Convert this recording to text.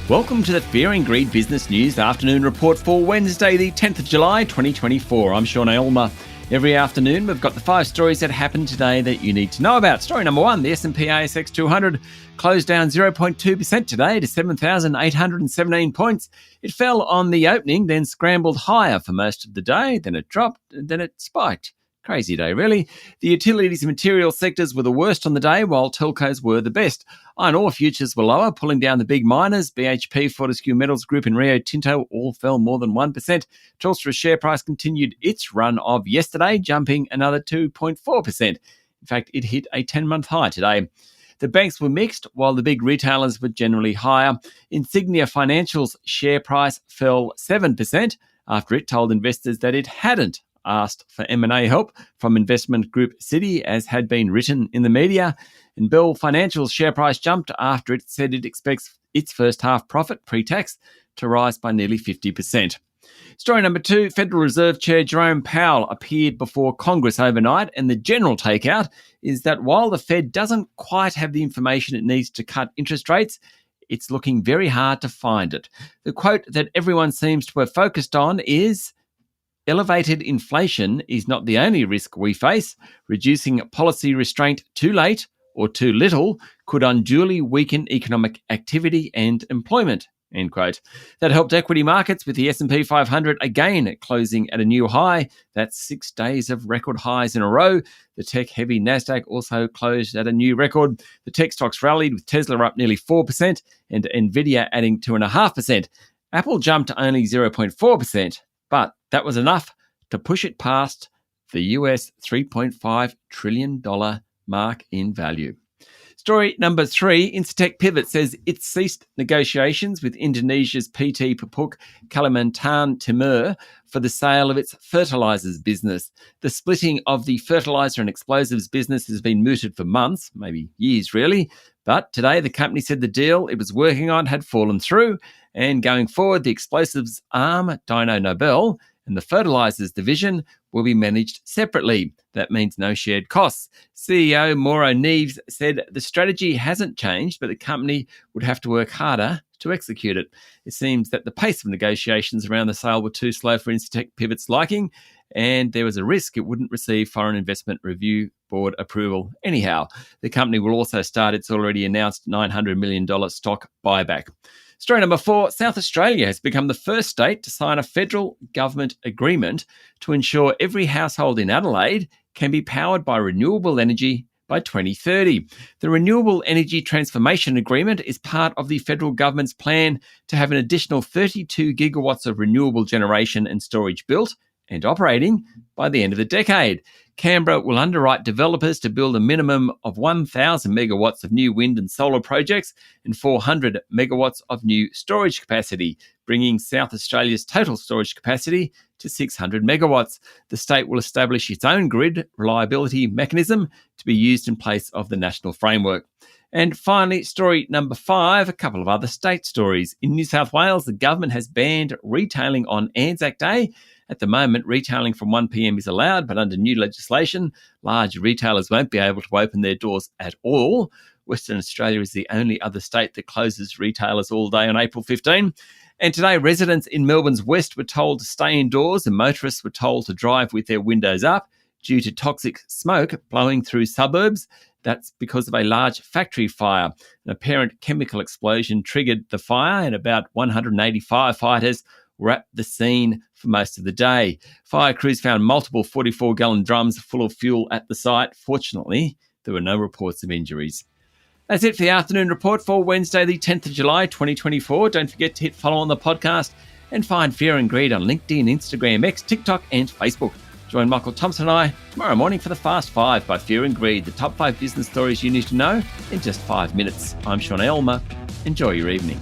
Welcome to the Fear and Greed Business News Afternoon Report for Wednesday, the 10th of July, 2024. I'm Sean Aylmer. Every afternoon, we've got the 5 stories that happened today that you need to know about. Story number 1, the S&P ASX 200 closed down 0.2% today to 7,817 points. It fell on the opening, then scrambled higher for most of the day. Then it dropped, and then it spiked. Crazy day, really. The utilities and materials sectors were the worst on the day, while telcos were the best. Iron ore futures were lower, pulling down the big miners. BHP, Fortescue Metals Group and Rio Tinto all fell more than 1%. Telstra's share price continued its run of yesterday, jumping another 2.4%. In fact, it hit a 10-month high today. The banks were mixed, while the big retailers were generally higher. Insignia Financial's share price fell 7% after it told investors that it hadn't asked for M&A help from investment group Citi, as had been written in the media. And Bell Financial's share price jumped after it said it expects its first half profit pre-tax to rise by nearly 50%. Story number 2, Federal Reserve Chair Jerome Powell appeared before Congress overnight, and the general takeout is that while the Fed doesn't quite have the information it needs to cut interest rates, it's looking very hard to find it. The quote that everyone seems to have focused on is, "Elevated inflation is not the only risk we face. Reducing policy restraint too late or too little could unduly weaken economic activity and employment." End quote. That helped equity markets, with the S&P 500 again closing at a new high. That's 6 days of record highs in a row. The tech-heavy Nasdaq also closed at a new record. The tech stocks rallied, with Tesla up nearly 4% and Nvidia adding 2.5%. Apple jumped only 0.4%. But that was enough to push it past the US $3.5 trillion mark in value. Story number 3, Incitec Pivot says it ceased negotiations with Indonesia's PT Pupuk Kalimantan Timur for the sale of its fertilisers business. The splitting of the fertiliser and explosives business has been mooted for months, maybe years really. But today the company said the deal it was working on had fallen through, and going forward the explosives arm, Dyno Nobel, and the fertilisers division will be managed separately. That means no shared costs. CEO Mauro Neves said the strategy hasn't changed, but the company would have to work harder to execute it. It seems that the pace of negotiations around the sale were too slow for Incitec Pivot's liking, and there was a risk it wouldn't receive Foreign Investment Review Board approval anyhow. The company will also start its already announced $900 million stock buyback. Story number 4, South Australia has become the first state to sign a federal government agreement to ensure every household in Adelaide can be powered by renewable energy by 2030. The Renewable Energy Transformation Agreement is part of the federal government's plan to have an additional 32 gigawatts of renewable generation and storage built and operating by the end of the decade. Canberra will underwrite developers to build a minimum of 1,000 megawatts of new wind and solar projects and 400 megawatts of new storage capacity, bringing South Australia's total storage capacity to 600 megawatts. The state will establish its own grid reliability mechanism to be used in place of the national framework. And finally, story number 5, a couple of other state stories. In New South Wales, the government has banned retailing on Anzac Day. At the moment, retailing from 1 p.m. is allowed, but under new legislation, large retailers won't be able to open their doors at all. Western Australia is the only other state that closes retailers all day on April 15. And today, residents in Melbourne's west were told to stay indoors and motorists were told to drive with their windows up due to toxic smoke blowing through suburbs. That's because of a large factory fire. An apparent chemical explosion triggered the fire, and about 180 firefighters were at the scene for most of the day. Fire crews found multiple 44-gallon drums full of fuel at the site. Fortunately, there were no reports of injuries. That's it for the afternoon report for Wednesday, the 10th of July, 2024. Don't forget to hit follow on the podcast and find Fear and Greed on LinkedIn, Instagram, X, TikTok and Facebook. Join Michael Thompson and I tomorrow morning for the Fast 5 by Fear and Greed, the top 5 business stories you need to know in just 5 minutes. I'm Sean Aylmer. Enjoy your evening.